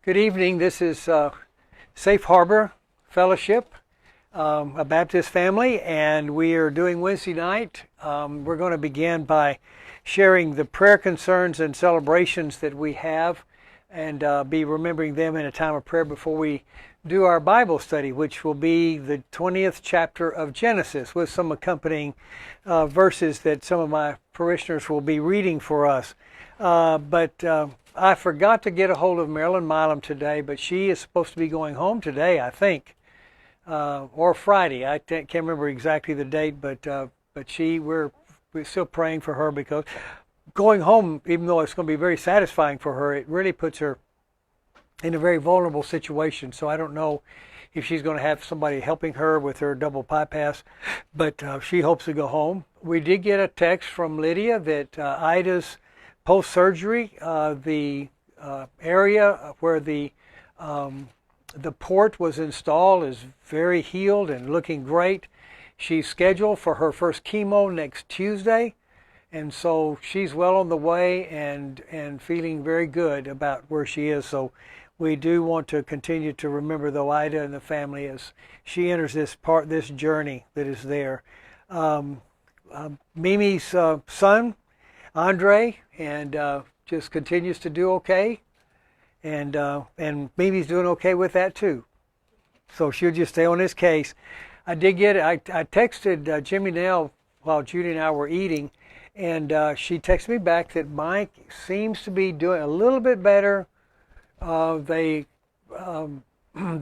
Good evening. This is Safe Harbor Fellowship, a Baptist family, and we are doing Wednesday night. We're going to begin by sharing the prayer concerns and celebrations that we have and be remembering them in a time of prayer before we do our Bible study, which will be the 20th chapter of Genesis with some accompanying verses that some of my parishioners will be reading for us. But I forgot to get a hold of Marilyn Milam today, but she is supposed to be going home today, I think, or Friday. I can't remember exactly the date, but we're still praying for her because going home, even though it's going to be very satisfying for her, it really puts her in a very vulnerable situation. So I don't know if she's going to have somebody helping her with her double bypass, but she hopes to go home. We did get a text from Lydia that Ida's post-surgery, the area where the port was installed is very healed and looking great. She's scheduled for her first chemo next Tuesday, and so she's well on the way and feeling very good about where she is. So we do want to continue to remember, though, Ida and the family as she enters this journey that is there. Mimi's son, Andre, and just continues to do okay, and Mimi's doing okay with that too. So she'll just stay on this case. I texted Jimmy Nell while Judy and I were eating, and she texted me back that Mike seems to be doing a little bit better. They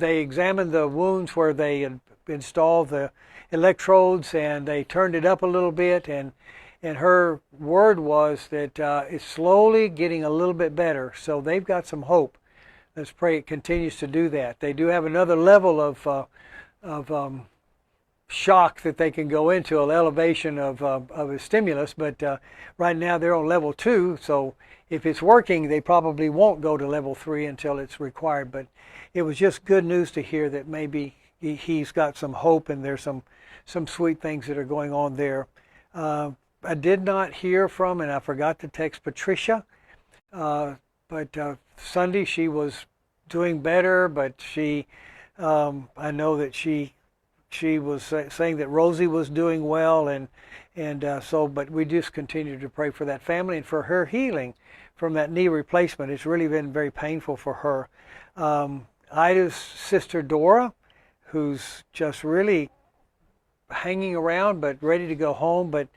examined the wounds where they had installed the electrodes, and they turned it up a little bit, and her word was that it's slowly getting a little bit better. So they've got some hope. Let's pray it continues to do that. They do have another level of shock that they can go into, an elevation of a stimulus. But right now they're on level 2. So if it's working, they probably won't go to level 3 until it's required. But it was just good news to hear that maybe he's got some hope, and there's some sweet things that are going on there. I did not hear from, and I forgot to text Patricia, but Sunday she was doing better, but I know that she was saying that Rosie was doing well, and but we just continue to pray for that family and for her healing from that knee replacement. It's really been very painful for her. Ida's sister Dora, who's just really hanging around but ready to go home, but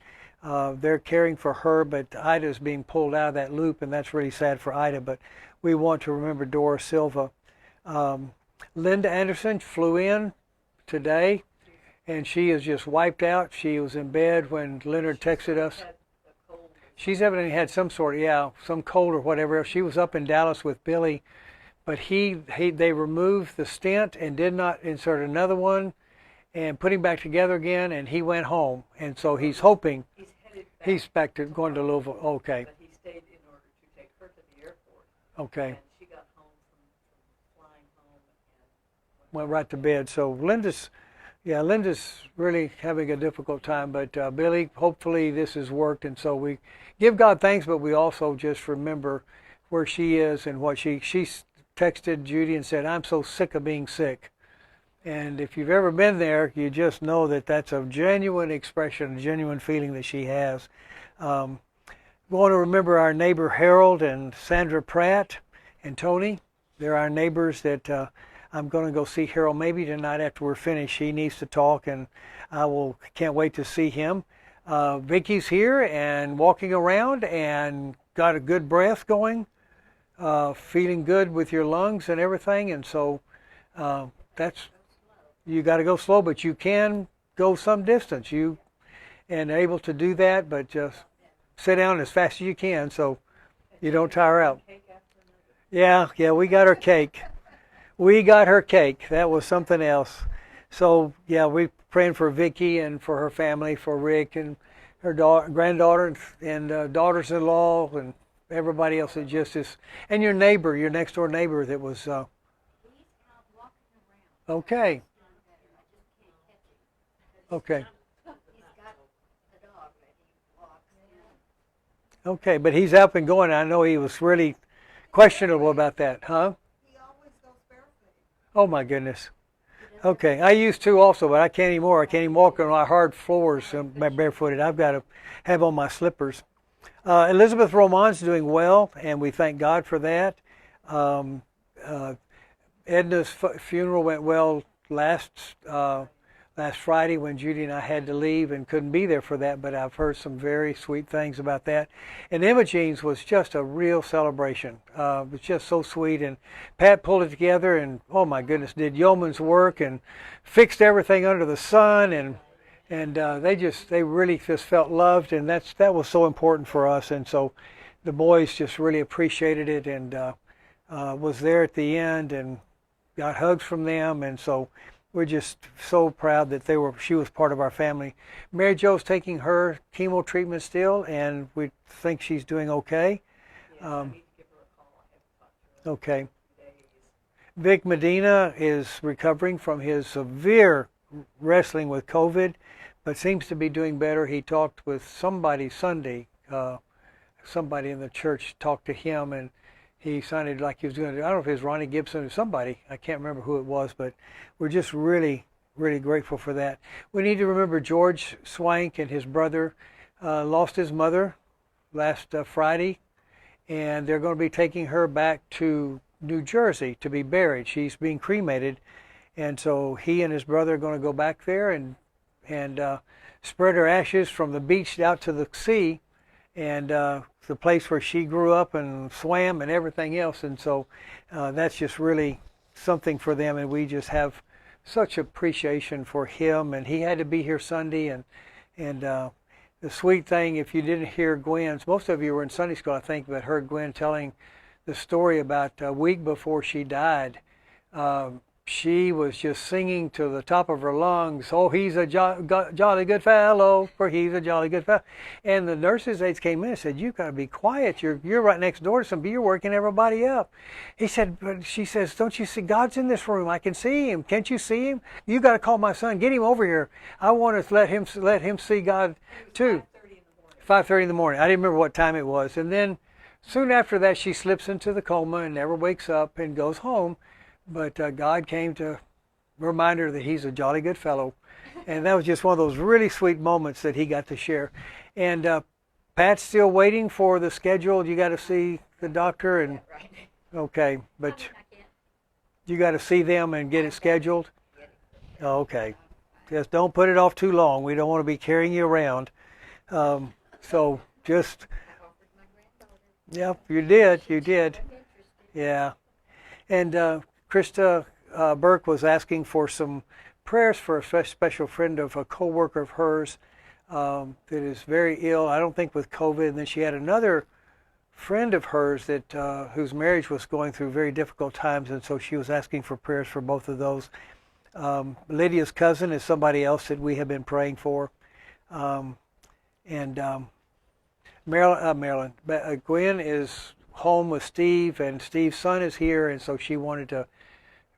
they're caring for her, but Ida's being pulled out of that loop, and that's really sad for Ida. But we want to remember Dora Silva. Linda Anderson flew in today, and she is just wiped out. She was in bed when Leonard texted us. She's evidently had some cold or whatever. She was up in Dallas with Billy, but they removed the stent and did not insert another one and put him back together again, and he went home. And so he's hoping he's back to going to Louisville. Okay. But he stayed in order to take her to the airport. Okay. And she got home from flying home and went right to bed. So Linda's really having a difficult time. But Billy, hopefully this has worked. And so we give God thanks, but we also just remember where she is and what she texted Judy and said, "I'm so sick of being sick." And if you've ever been there, you just know that that's a genuine expression, a genuine feeling that she has. We want to remember our neighbor Harold and Sandra Pratt and Tony. They're our neighbors that I'm going to go see Harold maybe tonight after we're finished. He needs to talk, and can't wait to see him. Vicky's here and walking around and got a good breath going, feeling good with your lungs and everything. And so you got to go slow, but you can go some distance. You and able to do that, but just sit down as fast as you can so you don't tire out. Yeah, we got her cake. That was something else. So yeah, we're praying for Vicky and for her family, for Rick and her granddaughter and daughters-in-law and everybody else that just is, and your next door neighbor that was. Okay. Okay. Okay, but he's up and going. I know he was really questionable about that, huh? He always Oh my goodness. Okay, I used to also, but I can't anymore. I can't even walk on my hard floors barefooted. I've got to have on my slippers. Elizabeth Roman's doing well, and we thank God for that. Um, uh, Edna's funeral went well last Friday when Judy and I had to leave and couldn't be there for that, but I've heard some very sweet things about that. And Imogene's was just a real celebration. It was just so sweet, and Pat pulled it together and, oh my goodness, did yeoman's work and fixed everything under the sun, and they really just felt loved, and that was so important for us. And so the boys just really appreciated it, and was there at the end and got hugs from them, and so we're just so proud that she was part of our family. Mary Jo's taking her chemo treatment still, and we think she's doing okay. Yes, I need to give her a call. I haven't talked to her Okay. in 2 days. Vic Medina is recovering from his severe wrestling with COVID, but seems to be doing better. He talked with somebody Sunday. Somebody in the church talked to him, and he sounded like he was doing it. I don't know if it was Ronnie Gibson or somebody. I can't remember who it was, but we're just really, really grateful for that. We need to remember George Swank and his brother lost his mother last Friday, and they're going to be taking her back to New Jersey to be buried. She's being cremated, and so he and his brother are going to go back there and spread her ashes from the beach out to the sea, and the place where she grew up and swam and everything else. And so that's just really something for them, and we just have such appreciation for him. And he had to be here Sunday, and the sweet thing, if you didn't hear Gwen's, most of you were in Sunday school, I think, but heard Gwen telling the story about a week before she died. She was just singing to the top of her lungs, "Oh, he's a jolly good fellow, for he's a jolly good fellow." And the nurses' aides came in and said, "You've got to be quiet. You're right next door to somebody. You're working everybody up." He said, but she says, "Don't you see God's in this room? I can see him. Can't you see him? You got to call my son. Get him over here. I want to let him see God too." 5:30 in the morning. 5:30 in the morning. I didn't remember what time it was. And then soon after that, she slips into the coma and never wakes up and goes home. But God came to remind her that he's a jolly good fellow. And that was just one of those really sweet moments that he got to share. And Pat's still waiting for the schedule. You got to see the doctor. And Right. okay, but you got to see them and get it scheduled. Okay. Just don't put it off too long. We don't want to be carrying you around. So just, yeah, you did. Yeah. And Krista Burke was asking for some prayers for a special friend of a co-worker of hers that is very ill, I don't think with COVID. And then she had another friend of hers that whose marriage was going through very difficult times, and so she was asking for prayers for both of those. Lydia's cousin is somebody else that we have been praying for. Marilyn, Gwen is home with Steve, and Steve's son is here, and so she wanted to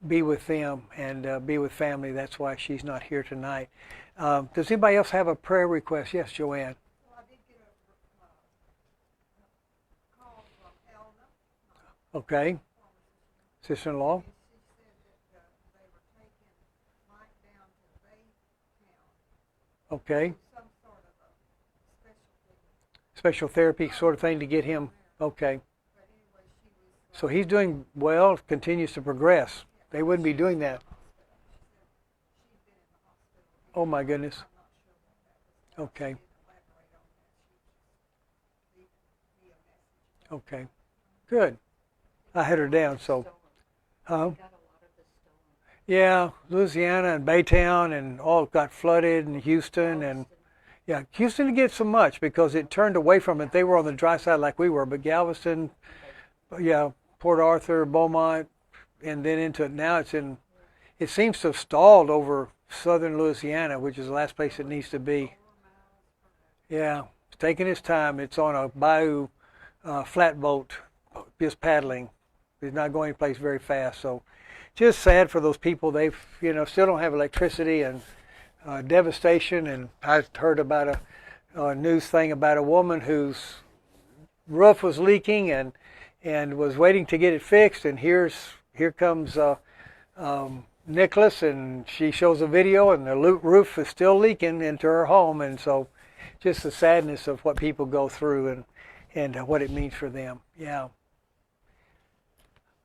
be with them and be with family. That's why she's not here tonight. Does anybody else have a prayer request? Yes, Joanne. Well, I did get a call from Elna. Okay. Sister-in-law. She said that they were taking Mike down to Baytown. Okay. Some sort of a specialty. Special therapy sort of thing to get him. Okay. But anyway, she was. So he's doing well, continues to progress. They wouldn't be doing that. She'd been in the hospital. Oh my goodness. I'm not sure what that was. Okay. She didn't elaborate on that. She was just leaving me a message. Okay. Good. I had her down, so. Stolen. Huh? We got a lot of this stolen. Yeah, Louisiana and Baytown and all got flooded, and Houston and yeah, Houston didn't get so much because it turned away from it. They were on the dry side like we were, but Galveston, yeah, Port Arthur, Beaumont, and then into now it's in. It seems to have stalled over southern Louisiana, which is the last place it needs to be. Yeah, it's taking its time. It's on a bayou flatboat, just paddling. It's not going anyplace very fast. So, just sad for those people. They've still don't have electricity and devastation. And I heard about a news thing about a woman whose roof was leaking and was waiting to get it fixed. And here comes Nicholas, and she shows a video, and the roof is still leaking into her home, and so just the sadness of what people go through and what it means for them. Yeah.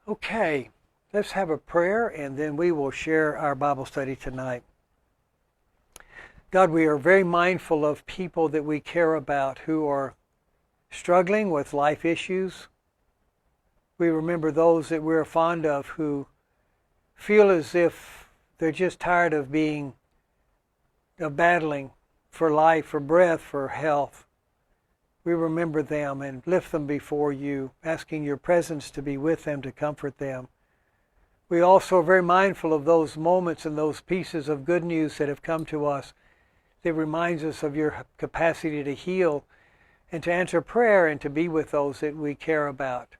Okay, let's have a prayer, and then we will share our Bible study tonight. God, we are very mindful of people that we care about who are struggling with life issues. We remember those that we're fond of who feel as if they're just tired of battling for life, for breath, for health. We remember them and lift them before you, asking your presence to be with them, to comfort them. We also are very mindful of those moments and those pieces of good news that have come to us that reminds us of your capacity to heal and to answer prayer and to be with those that we care about.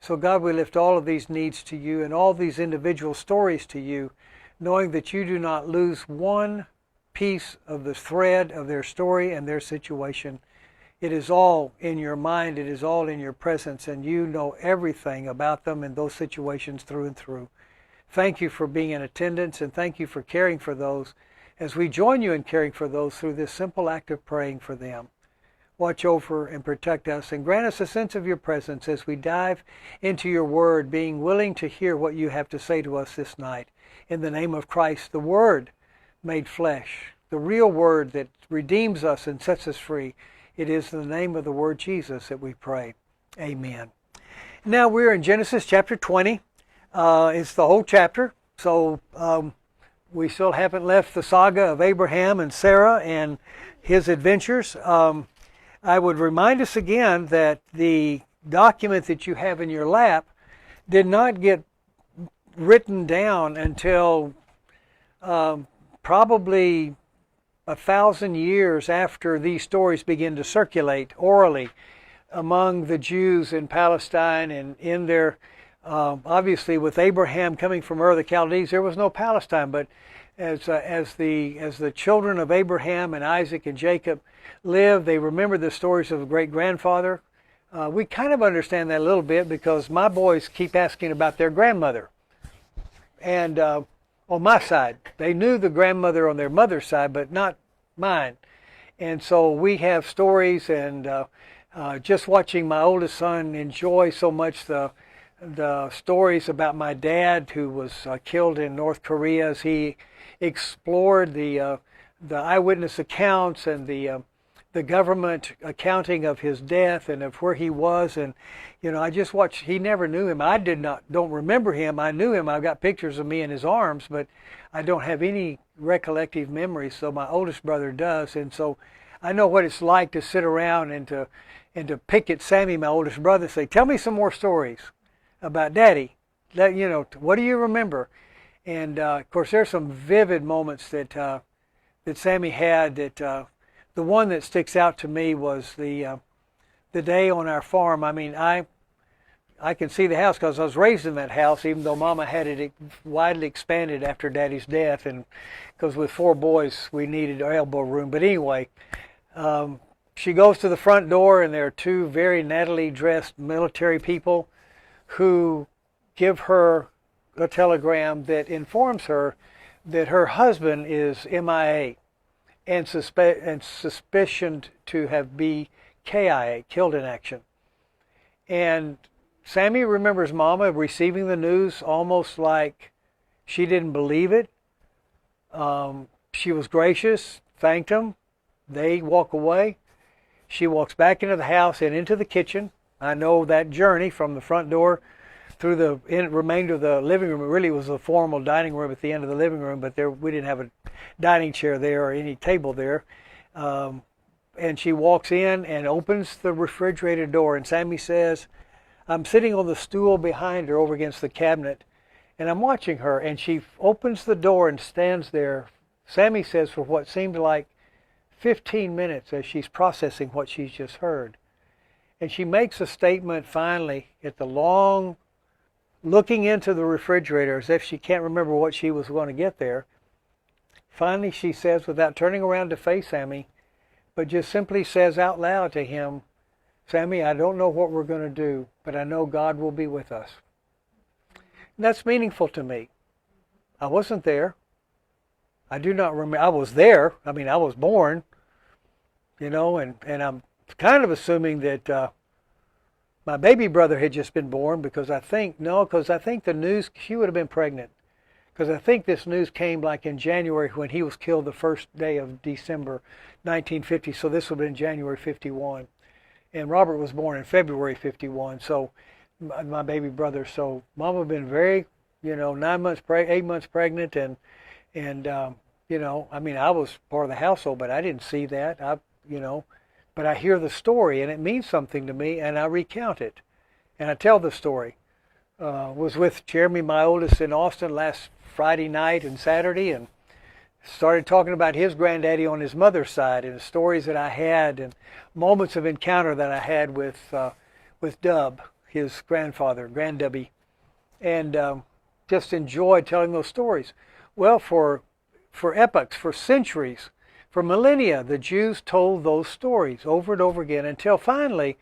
So God, we lift all of these needs to you and all these individual stories to you, knowing that you do not lose one piece of the thread of their story and their situation. It is all in your mind, it is all in your presence, and you know everything about them and those situations through and through. Thank you for being in attendance, and thank you for caring for those as we join you in caring for those through this simple act of praying for them. Watch over and protect us, and grant us a sense of your presence as we dive into your word, being willing to hear what you have to say to us this night. In the name of Christ, the Word made flesh, the real Word that redeems us and sets us free. It is in the name of the Word Jesus that we pray. Amen. Now we're in Genesis chapter 20. It's the whole chapter, so we still haven't left the saga of Abraham and Sarah and his adventures. I would remind us again that the document that you have in your lap did not get written down until probably 1,000 years after these stories begin to circulate orally among the Jews in Palestine and in their, obviously with Abraham coming from Ur of the Chaldees, there was no Palestine, but as the children of Abraham and Isaac and Jacob lived, they remembered the stories of a great-grandfather. We kind of understand that a little bit because my boys keep asking about their grandmother. And on my side, they knew the grandmother on their mother's side, but not mine. And so we have stories, and just watching my oldest son enjoy so much the stories about my dad who was killed in North Korea as he explored the eyewitness accounts and the government accounting of his death and of where he was. And I just watched. He never knew him. I don't remember him. I knew him. I've got pictures of me in his arms, but I don't have any recollective memories. So my oldest brother does, and so I know what it's like to sit around and to pick at Sammy, my oldest brother, and say, "Tell me some more stories about Daddy. What do you remember?" And of course, there's some vivid moments that Sammy had. That the one that sticks out to me was the day on our farm. I mean, I can see the house because I was raised in that house, even though Mama had it widely expanded after Daddy's death, and because with 4 boys we needed elbow room. But anyway, she goes to the front door, and there are 2 very nattily dressed military people who give her a telegram that informs her that her husband is MIA and suspicioned to have been KIA, killed in action. And Sammy remembers Mama receiving the news almost like she didn't believe it. She was gracious, thanked him. They walk away. She walks back into the house and into the kitchen. I know that journey from the front door through the remainder of the living room. It really was a formal dining room at the end of the living room, but we didn't have a dining chair there or any table there. And she walks in and opens the refrigerator door, and Sammy says, I'm sitting on the stool behind her over against the cabinet, and I'm watching her, and she opens the door and stands there, Sammy says, for what seemed like 15 minutes as she's processing what she's just heard. And she makes a statement finally at the long, looking into the refrigerator as if she can't remember what she was going to get there. Finally, she says, without turning around to face Sammy, but just simply says out loud to him, Sammy, I don't know what we're going to do, but I know God will be with us. And that's meaningful to me. I wasn't there. I do not remember. I was there. I mean, I was born, and I'm kind of assuming that my baby brother had just been born because I think the news, she would have been pregnant. Because I think this news came like in January when he was killed the first day of December 1950. So this would have been January 51. And Robert was born in February 51. So my baby brother. So Mama had been very, 8 months pregnant. And I mean, I was part of the household, but I didn't see that. But I hear the story and it means something to me and I recount it. And I tell the story. Was with Jeremy, my oldest, in Austin last Friday night and Saturday, and started talking about his granddaddy on his mother's side and the stories that I had and moments of encounter that I had with Dub, his grandfather, Granddubby, and just enjoyed telling those stories. Well, for epochs, for centuries, for millennia, the Jews told those stories over and over again until finally,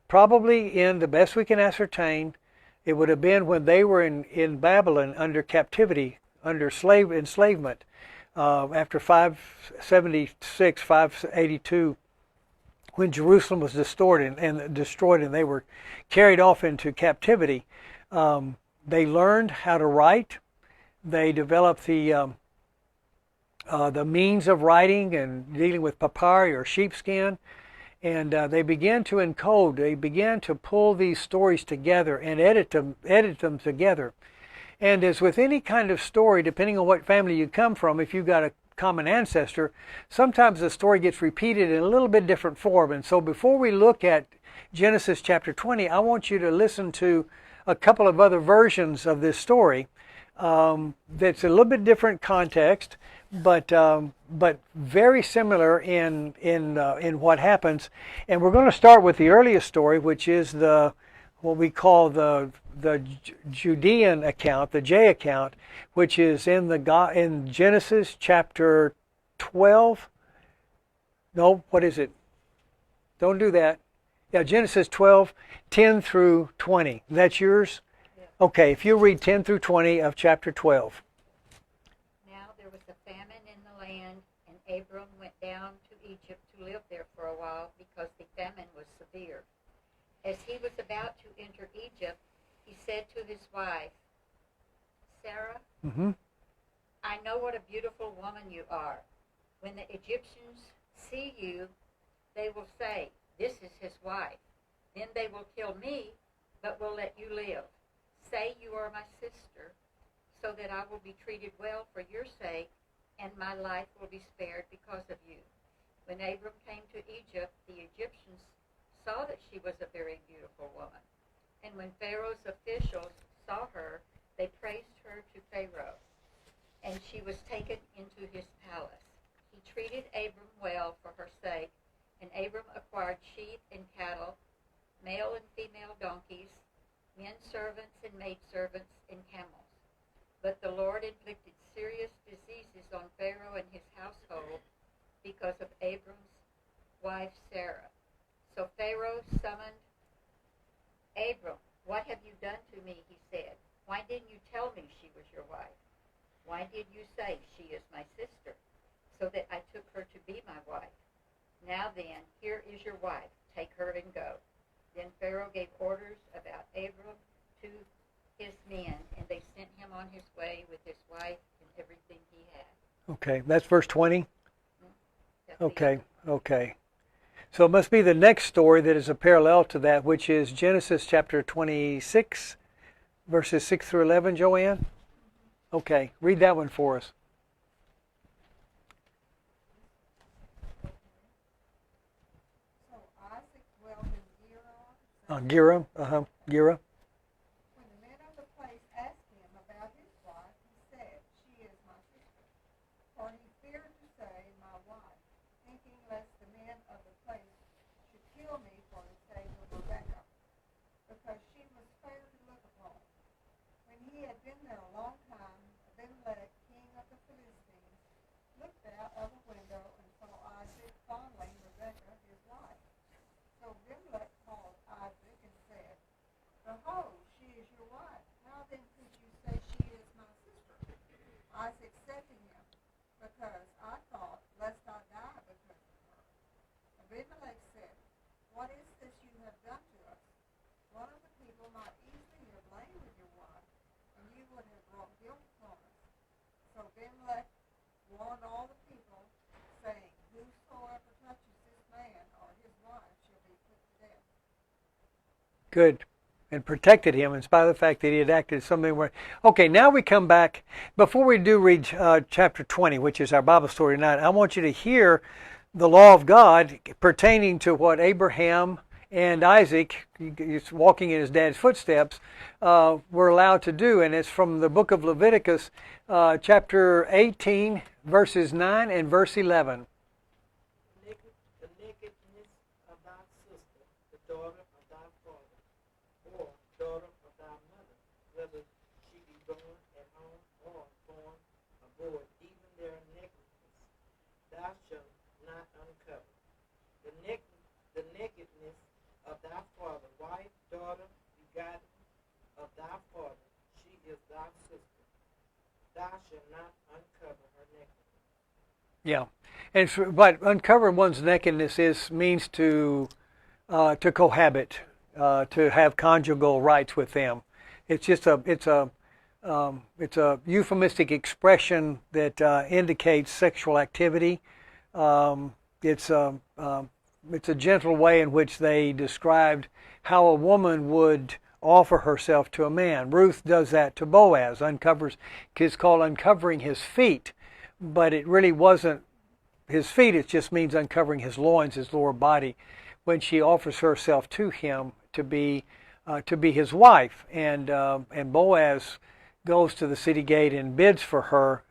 probably in the best we can ascertain, it would have been when they were in Babylon under captivity, under enslavement, after 576, 582, when Jerusalem was destroyed and they were carried off into captivity. They learned how to write. They developed the means of writing and dealing with papyri or sheepskin. And they began to encode. They began to pull these stories together and edit them together. And as with any kind of story, depending on what family you come from, if you've got a common ancestor, sometimes the story gets repeated in a little bit different form. And so before we look at Genesis chapter 20, I want you to listen to a couple of other versions of this story that's a little bit different context, but very similar in what happens. And we're going to start with the earliest story, which is what we call the Judean account, the J account, which is in Genesis chapter 12. No, what is it? Don't do that. Yeah, Genesis 12, 10 through 20. That's yours? Yeah. Okay, if you read 10 through 20 of chapter 12. Now there was a famine in the land, and Abram went down to Egypt to live there for a while because the famine was severe. As he was about to enter Egypt, he said to his wife, Sarah, I know what a beautiful woman you are. When the Egyptians see you, they will say, this is his wife. Then they will kill me, but will let you live. Say you are my sister, so that I will be treated well for your sake, and my life will be spared because of you. When Abram came to Egypt, the Egyptians saw that she was a very beautiful woman. And when Pharaoh's officials saw her, they praised her to Pharaoh, and she was taken into his palace. He treated Abram well for her sake, and Abram acquired sheep and cattle, male and female donkeys, men servants and maidservants, and camels. But the Lord inflicted serious diseases on Pharaoh and his household because of Abram's wife Sarah. So Pharaoh summoned Abram. What have you done to me, he said. Why didn't you tell me she was your wife? Why did you say she is my sister, so that I took her to be my wife? Now then, here is your wife. Take her and go. Then Pharaoh gave orders about Abram to his men, and they sent him on his way with his wife and everything he had. Okay, that's verse 20? That's Okay. So it must be the next story that is a parallel to that, which is Genesis chapter 26, verses 6 through 11, Joanne? Okay, read that one for us. So Isaac dwelt in Gerar. Gera. When the men of the place asked him about his wife, he said, she is my sister. For he feared to say, my wife, thinking lest the men of the place should kill me for the sake of Rebekah, because she was fair to look upon. When he had been there a long time, Abimelech, king of the Philistines, looked out of a window and saw Isaac fondling Rebekah, his wife. So Abimelech called Isaac and said, behold, she is your wife. How then could you say she is my sister? Isaac said to him, because I thought, lest I die because of her. Abimelech said, what is this you have done to us? One of the people might easily have lain with your wife, and you would have brought guilt upon us. So Abimelech warned all the people, saying, whosoever touches this man or his wife shall be put to death. Good. And protected him in spite of the fact that he had acted something where. Okay, now we come back. Before we do read chapter 20, which is our Bible story tonight, I want you to hear the law of God pertaining to what Abraham and Isaac, he's walking in his dad's footsteps, were allowed to do. And it's from the book of Leviticus, chapter 18, verses 9 and verse 11. The nakedness of thy sister, the daughter of thy father, or daughter of thy mother, whether she be born at home or born abroad, even their nakedness, thou shalt not uncover. The nakedness of thy father, wife, daughter, begotten of thy father, she is thy sister. Thou shalt not uncover her nakedness. Yeah, but uncovering one's nakedness means to cohabit, to have conjugal rights with them. It's just it's a euphemistic expression that indicates sexual activity. It's a gentle way in which they described how a woman would offer herself to a man. Ruth does that to Boaz. It's called uncovering his feet, but it really wasn't his feet. It just means uncovering his loins, his lower body, when she offers herself to him to be his wife. And Boaz goes to the city gate and bids for her,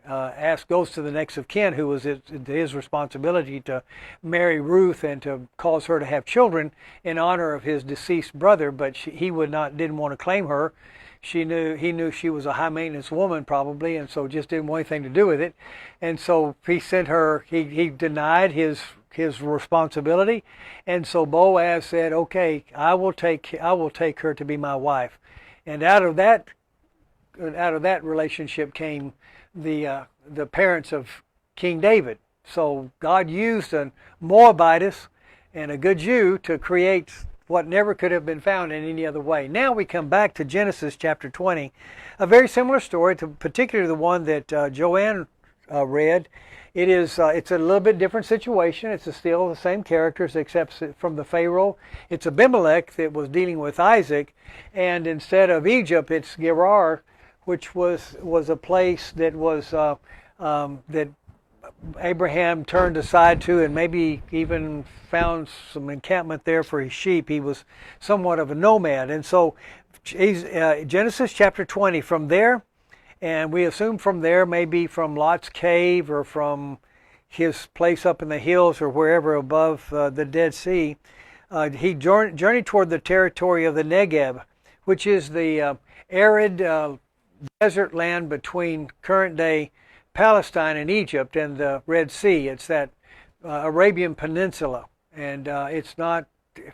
goes to the next of kin, who was his responsibility to marry Ruth and to cause her to have children in honor of his deceased brother, but he didn't want to claim her. He knew she was a high maintenance woman probably, and so just didn't want anything to do with it. And so he sent her. He denied his responsibility, and so Boaz said, "Okay, I will take her to be my wife." And out of that relationship came the parents of King David. So God used a Moabitess and a good Jew to create what never could have been found in any other way. Now we come back to Genesis chapter 20, a very similar story, particularly the one that Joanne read. It's a little bit different situation. It's still the same characters, except from the Pharaoh, it's Abimelech that was dealing with Isaac, and instead of Egypt, it's Gerar, which was a place that was that Abraham turned aside to, and maybe even found some encampment there for his sheep. He was somewhat of a nomad, and so Genesis chapter 20. From there, and we assume from there, maybe from Lot's cave or from his place up in the hills or wherever above the Dead Sea, he journeyed toward the territory of the Negev, which is the arid desert land between current-day Palestine and Egypt and the Red Sea. It's that Arabian Peninsula, and it's not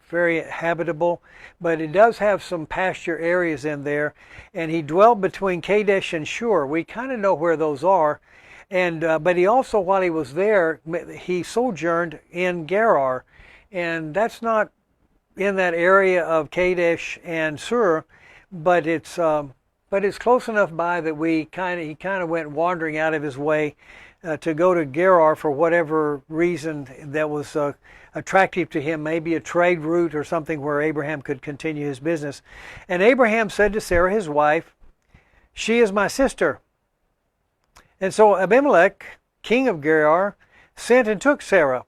very habitable, but it does have some pasture areas in there. And he dwelt between Kadesh and Shur. We kind of know where those are. And but he also, while he was there, he sojourned in Gerar, and that's not in that area of Kadesh and Shur, but it's close enough by that he kind of went wandering out of his way to go to Gerar for whatever reason that was attractive to him, maybe a trade route or something where Abraham could continue his business. And Abraham said to Sarah, his wife, "She is my sister." And so Abimelech, king of Gerar, sent and took Sarah.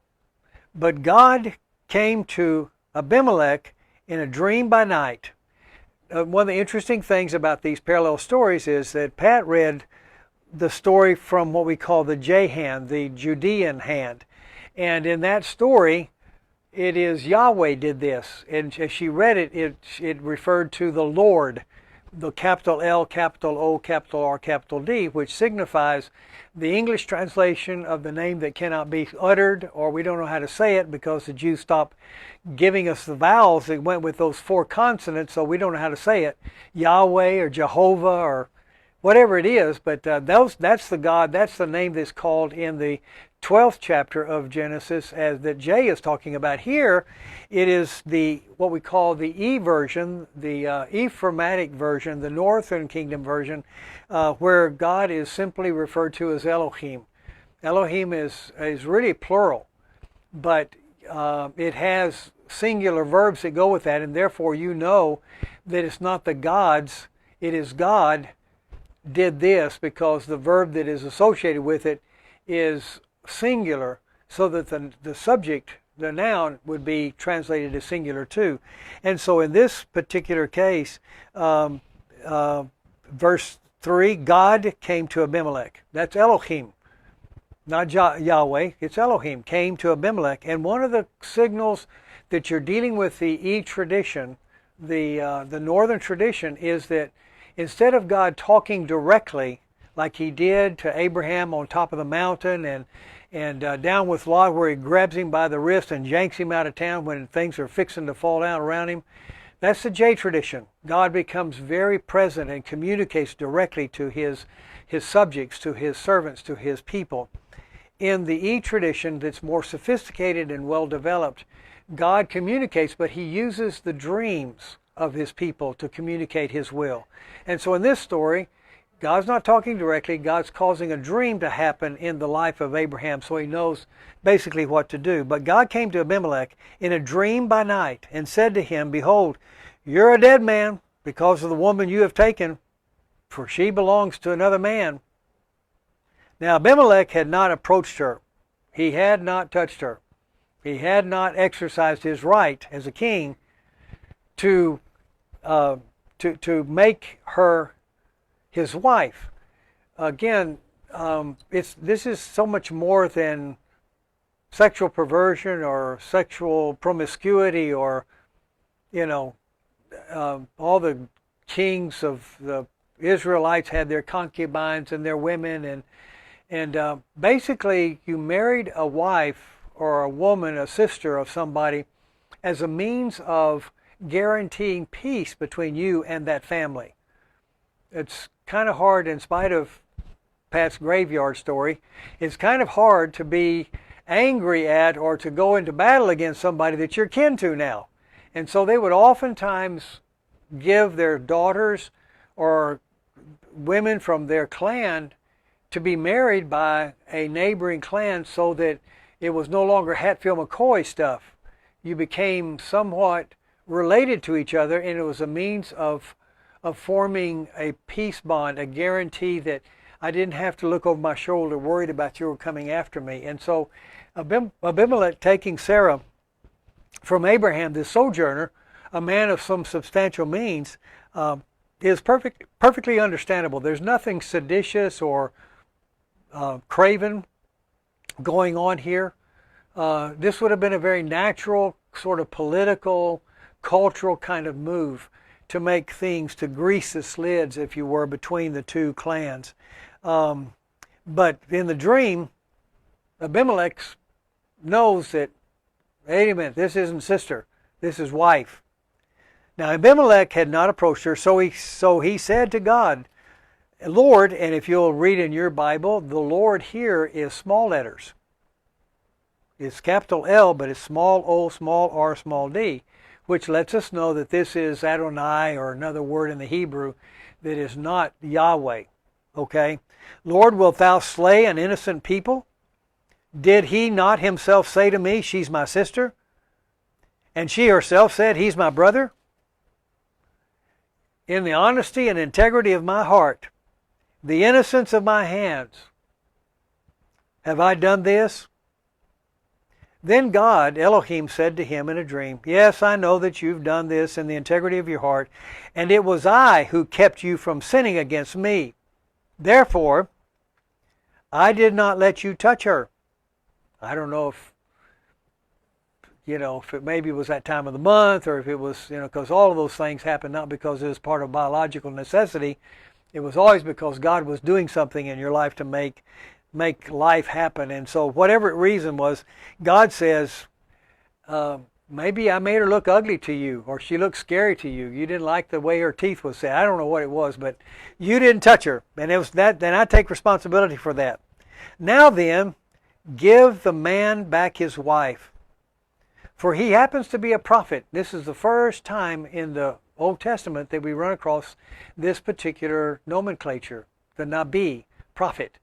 But God came to Abimelech in a dream by night. One of the interesting things about these parallel stories is that Pat read the story from what we call the J hand, the Judean hand. And in that story, it is Yahweh did this. And as she read it, it referred to the Lord, the capital L, capital O, capital R, capital D, which signifies the English translation of the name that cannot be uttered, or we don't know how to say it because the Jews stopped giving us the vowels. It went with those four consonants, so we don't know how to say it. Yahweh or Jehovah whatever it is, but that's the God, that's the name that's called in the 12th chapter of Genesis, as that Jay is talking about here. It is the what we call the E version, the Ephraimitic version, the Northern Kingdom version, where God is simply referred to as Elohim. Elohim is really plural, but it has singular verbs that go with that, and therefore you know that it's not the gods, it is God did this, because the verb that is associated with it is singular, so that the subject, the noun, would be translated as singular too. And so in this particular case, verse 3, God came to Abimelech. That's Elohim, not Yahweh. It's Elohim came to Abimelech. And one of the signals that you're dealing with the E tradition, the northern tradition, is that instead of God talking directly like he did to Abraham on top of the mountain and down with Lot, where he grabs him by the wrist and yanks him out of town when things are fixing to fall down around him, that's the J tradition. God becomes very present and communicates directly to his subjects, to his servants, to his people. In the E tradition, that's more sophisticated and well developed, God communicates, but he uses the dreams of his people to communicate his will. And so in this story, God's not talking directly. God's causing a dream to happen in the life of Abraham, so he knows basically what to do. But God came to Abimelech in a dream by night and said to him, "Behold, you're a dead man because of the woman you have taken, for she belongs to another man." Now Abimelech had not approached her. He had not touched her. He had not exercised his right as a king to make her his wife. Again, this is so much more than sexual perversion or sexual promiscuity, or all the kings of the Israelites had their concubines and their women, and basically you married a wife or a woman, a sister of somebody, as a means of guaranteeing peace between you and that family. It's kind of hard, in spite of Pat's graveyard story, it's kind of hard to be angry at or to go into battle against somebody that you're kin to now. And so they would oftentimes give their daughters or women from their clan to be married by a neighboring clan, so that it was no longer Hatfield McCoy stuff. You became somewhat related to each other, and it was a means of forming a peace bond, a guarantee that I didn't have to look over my shoulder worried about you were coming after me. And so Abimelech taking Sarah from Abraham, this sojourner, a man of some substantial means, is perfectly understandable. There's nothing seditious or craven going on here. This would have been a very natural sort of political, cultural kind of move to make things, to grease the slids, if you were, between the two clans. But in the dream, Abimelech knows that, wait a minute, this isn't sister, this is wife. Now Abimelech had not approached her, so he said to God, Lord, and if you'll read in your Bible, the Lord here is small letters. It's capital L, but it's small o, small r, small d, which lets us know that this is Adonai, or another word in the Hebrew that is not Yahweh. Okay? Lord, wilt thou slay an innocent people? Did he not himself say to me, she's my sister? And she herself said, he's my brother? In the honesty and integrity of my heart, the innocence of my hands, have I done this? Then God, Elohim, said to him in a dream, yes, I know that you've done this in the integrity of your heart, and it was I who kept you from sinning against me. Therefore, I did not let you touch her. I don't know if it maybe was that time of the month, or if it was, because all of those things happened not because it was part of biological necessity. It was always because God was doing something in your life to make life happen. And so whatever reason was, God says, Maybe I made her look ugly to you, or she looked scary to you. You didn't like the way her teeth was set. I don't know what it was, but you didn't touch her. And it was that, then I take responsibility for that. Now then, give the man back his wife. For he happens to be a prophet. This is the first time in the Old Testament that we run across this particular nomenclature, the Nabi, prophet.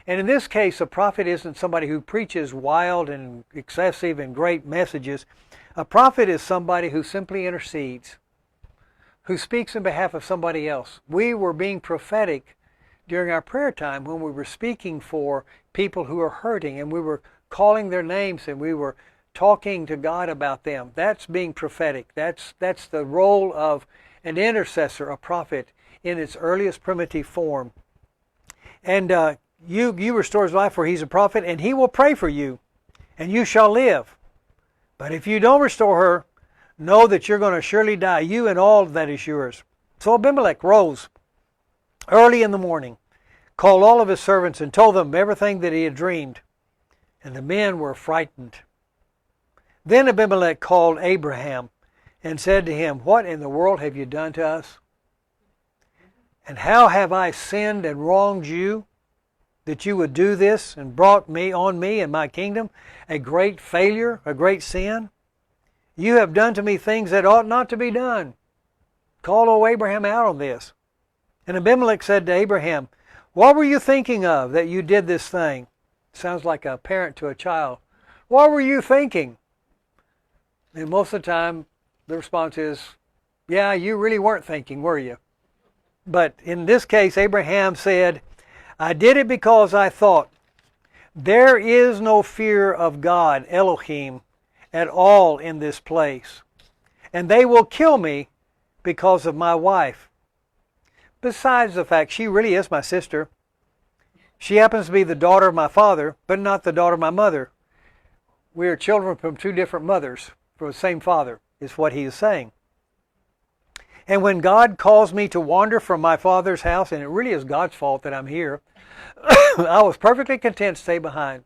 And in this case, a prophet isn't somebody who preaches wild and excessive and great messages. A prophet is somebody who simply intercedes, who speaks in behalf of somebody else. We were being prophetic during our prayer time when we were speaking for people who are hurting, and we were calling their names, and we were talking to God about them. That's being prophetic. That's the role of an intercessor, a prophet, in its earliest primitive form. And you restore his life, for he's a prophet, and he will pray for you, and you shall live. But if you don't restore her, know that you're going to surely die, you and all that is yours. So Abimelech rose early in the morning, called all of his servants, and told them everything that he had dreamed. And the men were frightened. Then Abimelech called Abraham and said to him, "What in the world have you done to us? And how have I sinned and wronged you, that you would do this and brought on me and my kingdom a great failure, a great sin? You have done to me things that ought not to be done." Call old Abraham out on this. And Abimelech said to Abraham, "What were you thinking of that you did this thing?" Sounds like a parent to a child. What were you thinking? And most of the time, the response is, yeah, you really weren't thinking, were you? But in this case, Abraham said, "I did it because I thought, there is no fear of God, Elohim, at all in this place. And they will kill me because of my wife. Besides the fact, she really is my sister. She happens to be the daughter of my father, but not the daughter of my mother. We are children from two different mothers, from the same father," is what he is saying. "And when God calls me to wander from my father's house," and it really is God's fault that I'm here, "I was perfectly content to stay behind.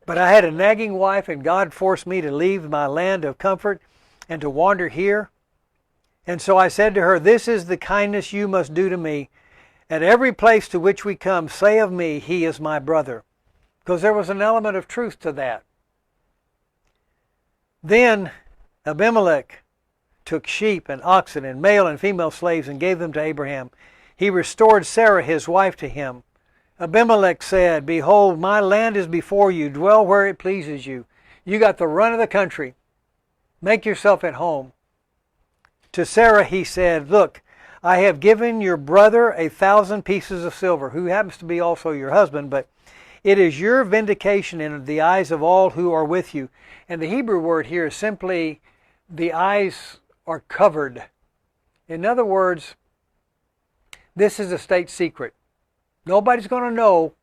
But I had a nagging wife, and God forced me to leave my land of comfort and to wander here. And so I said to her, 'This is the kindness you must do to me. At every place to which we come, say of me, he is my brother.'" Because there was an element of truth to that. Then Abimelech took sheep and oxen and male and female slaves and gave them to Abraham. He restored Sarah his wife to him. Abimelech said, "Behold, my land is before you. Dwell where it pleases you. You got the run of the country. Make yourself at home." To Sarah he said, "Look, I have given your brother 1,000 pieces of silver," who happens to be also your husband, but "it is your vindication in the eyes of all who are with you." And the Hebrew word here is simply, the eyes are covered. In other words, this is a state secret. Nobody's going to know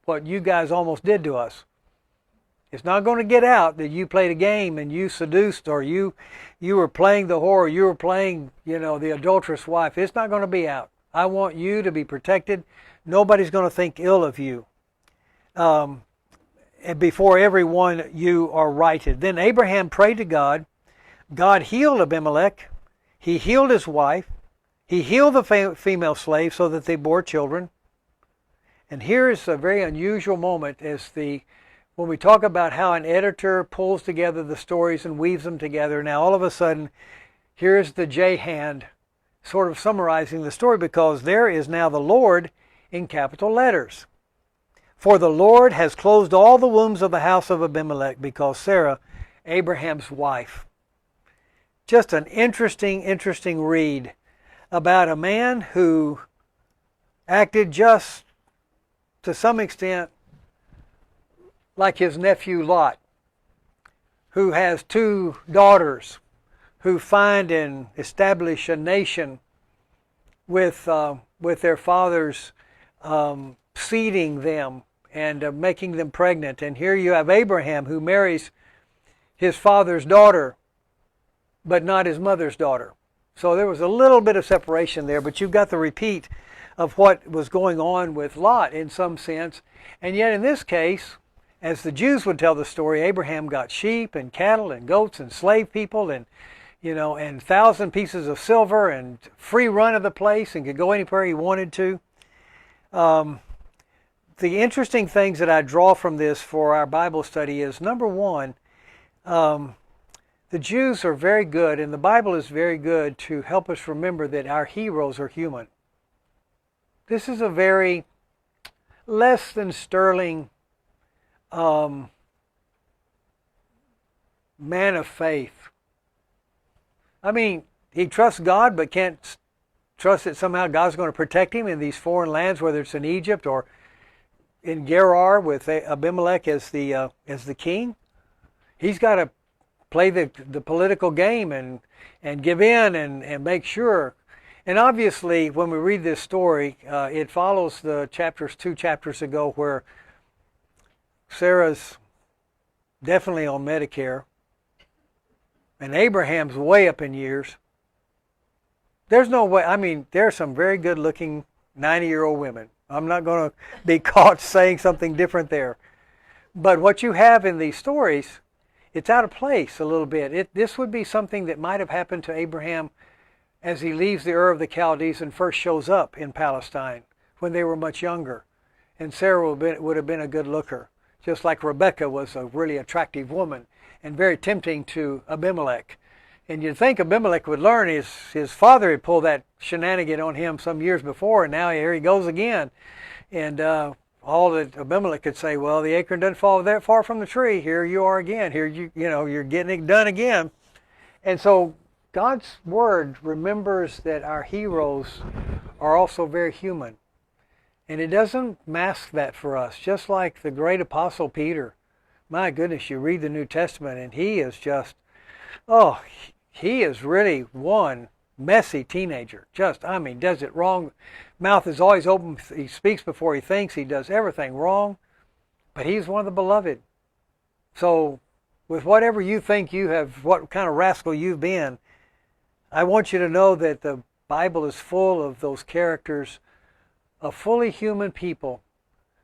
what you guys almost did to us. It's not going to get out that you played a game and you seduced, or you were playing the whore, you were playing, the adulterous wife. It's not going to be out. I want you to be protected. Nobody's going to think ill of you. And before everyone you are righted. Then Abraham prayed to God. God healed Abimelech. He healed his wife. He healed the female slave so that they bore children. And here is a very unusual moment when we talk about how an editor pulls together the stories and weaves them together. Now all of a sudden, here's the J hand sort of summarizing the story, because there is now the Lord in capital letters. "For the Lord has closed all the wombs of the house of Abimelech, because Sarah, Abraham's wife." Just an interesting read about a man who acted just to some extent like his nephew Lot, who has two daughters who find and establish a nation with their fathers seeding them and making them pregnant. And here you have Abraham, who marries his father's daughter, but not his mother's daughter. So there was a little bit of separation there, but you've got the repeat of what was going on with Lot in some sense. And yet in this case, as the Jews would tell the story, Abraham got sheep and cattle and goats and slave people and, and 1,000 pieces of silver and free run of the place and could go anywhere he wanted to. The interesting things that I draw from this for our Bible study is, number one, the Jews are very good, and the Bible is very good to help us remember that our heroes are human. This is a very less than sterling man of faith. I mean, he trusts God, but can't trust that somehow God's going to protect him in these foreign lands, whether it's in Egypt or in Gerar with Abimelech as the king. He's got to play the political game and give in and make sure. And obviously, when we read this story, it follows the two chapters ago where Sarah's definitely on Medicare and Abraham's way up in years. There's no way. I mean, there are some very good-looking 90-year-old women. I'm not going to be caught saying something different there. But what you have in these stories, it's out of place a little bit. This would be something that might have happened to Abraham as he leaves the Ur of the Chaldees and first shows up in Palestine when they were much younger. And Sarah would have been a good looker, just like Rebekah was a really attractive woman and very tempting to Abimelech. And you'd think Abimelech would learn his father had pulled that shenanigan on him some years before, and now here he goes again. And all that Abimelech could say, well, the acorn doesn't fall that far from the tree. Here you are again. Here you're getting it done again. And so God's word remembers that our heroes are also very human. And it doesn't mask that for us. Just like the great apostle Peter. My goodness, you read the New Testament and he is just, he is really one messy teenager. Does it wrong. Mouth is always open. He speaks before he thinks. He does everything wrong. But he's one of the beloved. So with whatever you think you have, what kind of rascal you've been, I want you to know that the Bible is full of those characters of fully human people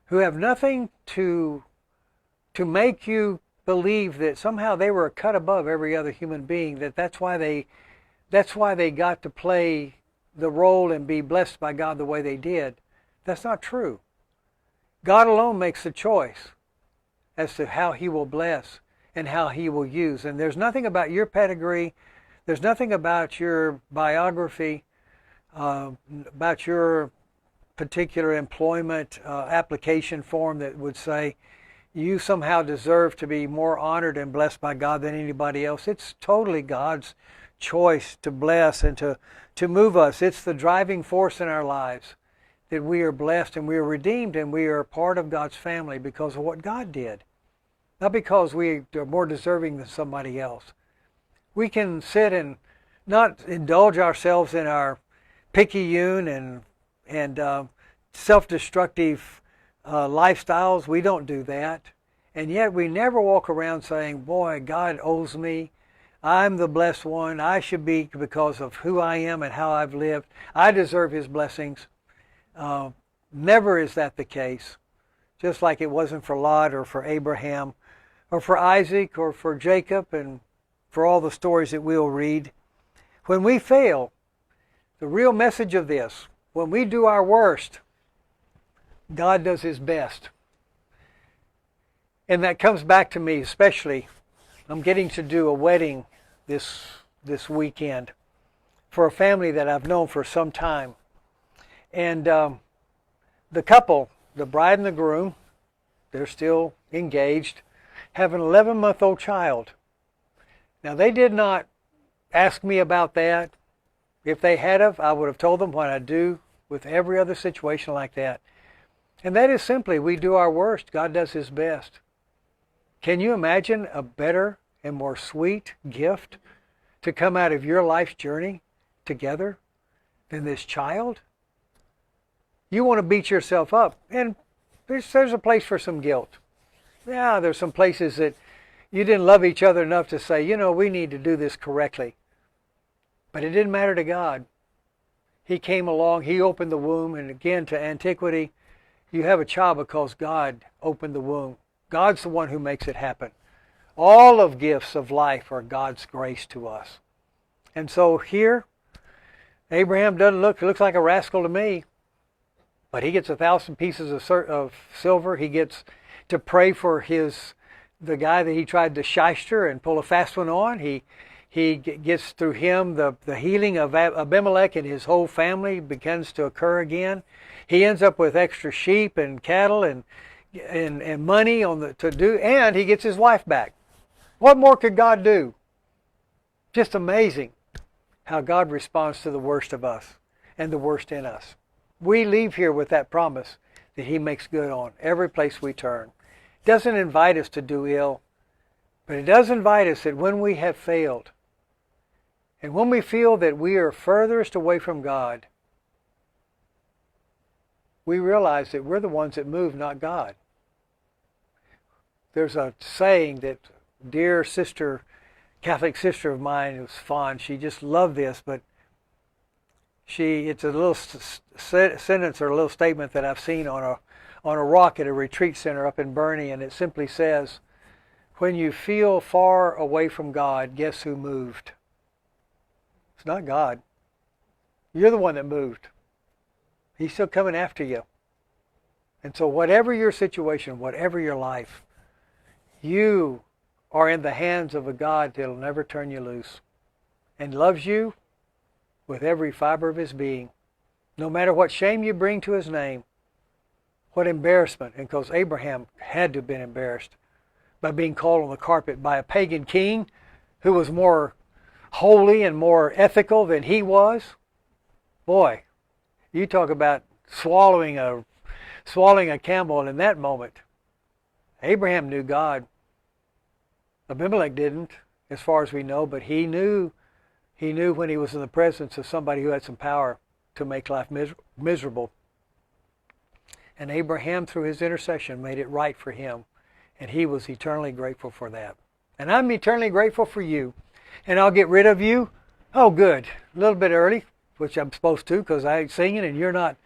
who have nothing to make you believe that somehow they were a cut above every other human being, that's why they got to play the role and be blessed by God the way they did. That's not true. God alone makes the choice as to how he will bless and how he will use. And there's nothing about your pedigree, there's nothing about your biography, about your particular employment application form that would say you somehow deserve to be more honored and blessed by God than anybody else. It's totally God's choice to bless and to move us. It's the driving force in our lives that we are blessed and we are redeemed and we are part of God's family because of what God did. Not because we are more deserving than somebody else. We can sit and not indulge ourselves in our picayune and self-destructive lifestyles. We don't do that. And yet we never walk around saying, boy, God owes me. I'm the blessed one. I should be because of who I am and how I've lived. I deserve his blessings. Never is that the case. Just like it wasn't for Lot or for Abraham or for Isaac or for Jacob and for all the stories that we'll read. When we fail, the real message of this, when we do our worst, God does his best. And that comes back to me especially. I'm getting to do a wedding this weekend for a family that I've known for some time. And the couple, the bride and the groom, they're still engaged, have an 11-month-old child. Now, they did not ask me about that. If they had of, I would have told them what I do with every other situation like that. And that is simply, we do our worst. God does his best. Can you imagine a better and more sweet gift to come out of your life's journey together than this child? You want to beat yourself up, and there's a place for some guilt. Yeah, there's some places that you didn't love each other enough to say, we need to do this correctly. But it didn't matter to God. He came along, he opened the womb, and again, to antiquity, you have a child because God opened the womb. God's the one who makes it happen. All of gifts of life are God's grace to us. And so here, Abraham looks like a rascal to me, but he gets 1,000 pieces of silver. He gets to pray for the guy that he tried to shyster and pull a fast one on. He gets through him the healing of Abimelech, and his whole family begins to occur again. He ends up with extra sheep and cattle and money and he gets his wife back. What more could God do? Just amazing how God responds to the worst of us and the worst in us. We leave here with that promise that He makes good on every place we turn. It doesn't invite us to do ill, but it does invite us that when we have failed, and when we feel that we are furthest away from God, we realize that we're the ones that move, not God. There's a saying that dear sister, Catholic sister of mine was fond. She just loved this, but it's a little sentence or a little statement that I've seen on a rock at a retreat center up in Bernie, and it simply says, when you feel far away from God, guess who moved? It's not God. You're the one that moved. He's still coming after you. And so whatever your situation, whatever your life, you are in the hands of a God that will never turn you loose and loves you with every fiber of His being. No matter what shame you bring to His name, what embarrassment, and because Abraham had to have been embarrassed by being called on the carpet by a pagan king who was more holy and more ethical than he was. Boy, you talk about swallowing a camel in that moment. Abraham knew God. Abimelech didn't, as far as we know, but he knew when he was in the presence of somebody who had some power to make life miserable. And Abraham, through his intercession, made it right for him. And he was eternally grateful for that. And I'm eternally grateful for you. And I'll get rid of you. Oh, good. A little bit early, which I'm supposed to because I ain't singing and you're not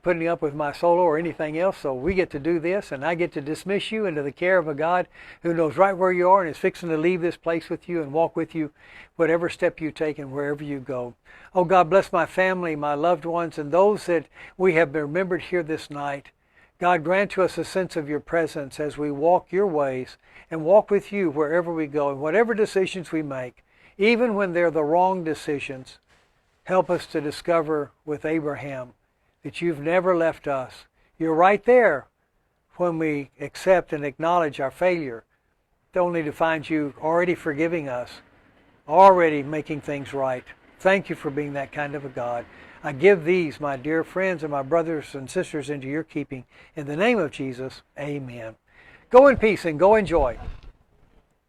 putting up with my solo or anything else. So we get to do this, and I get to dismiss you into the care of a God who knows right where you are and is fixing to leave this place with you and walk with you whatever step you take and wherever you go. Oh, God, bless my family, my loved ones, and those that we have remembered here this night. God, grant to us a sense of your presence as we walk your ways and walk with you wherever we go and whatever decisions we make, even when they're the wrong decisions. Help us to discover with Abraham that you've never left us. You're right there when we accept and acknowledge our failure, only to find you already forgiving us, already making things right. Thank you for being that kind of a God. I give these, my dear friends and my brothers and sisters, into your keeping. In the name of Jesus, amen. Go in peace and go in joy.